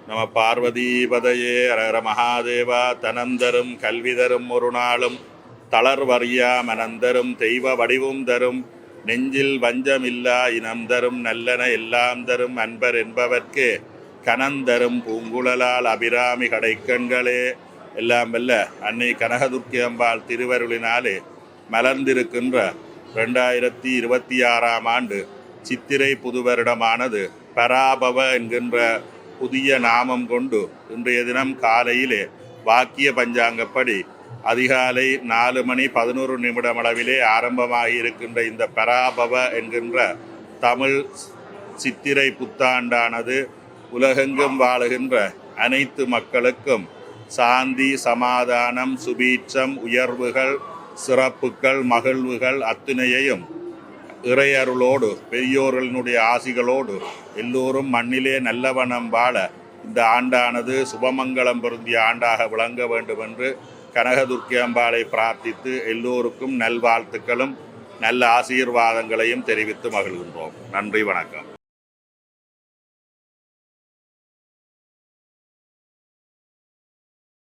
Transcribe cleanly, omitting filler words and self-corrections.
நம பார்வதீபதையே அரர மகாதேவா. தனந்தரும் கல்வி தரும் ஒரு நாளும் தளர்வறியா மனந்தரும் தெய்வ வடிவும் தரும் நெஞ்சில் வஞ்சமில்லா இனம் தரும் நல்லன எல்லாம் தரும் அன்பர் என்பவர்க்கு கனந்தரும் பூங்குழலால் அபிராமி கடைக்கண்களே. எல்லாம் வெல்ல அன்னை கனகதுர்க்கி அம்பாள் திருவருளினாலே மலர்ந்திருக்கின்ற 2026ஆம் ஆண்டு சித்திரை புது வருடமானது பராபவ என்கின்ற புதிய நாமம் கொண்டு இன்றைய தினம் காலையிலே வாக்கிய பஞ்சாங்கப்படி அதிகாலை 4:11 அளவிலே ஆரம்பமாகி இருக்கின்ற இந்த பராபவ என்கின்ற தமிழ் சித்திரை புத்தாண்டானது உலகெங்கும் வாழுகின்ற அனைத்து மக்களுக்கும் சாந்தி, சமாதானம், சுபீட்சம், உயர்வுகள், சிறப்புகள், மகிழ்வுகள் அத்துணையையும் இறையருளோடு பெரியோர்களினுடைய ஆசிகளோடு எல்லோரும் மண்ணிலே நல்லவனம் வாழ இந்த ஆண்டானது சுபமங்கலம் பொருந்திய ஆண்டாக விளங்க வேண்டும் என்று கனகதுர்க்கி அம்பாளை பிரார்த்தித்து எல்லோருக்கும் நல்வாழ்த்துக்களும் நல்ல ஆசீர்வாதங்களையும் தெரிவித்து மகிழ்கின்றோம். நன்றி, வணக்கம்.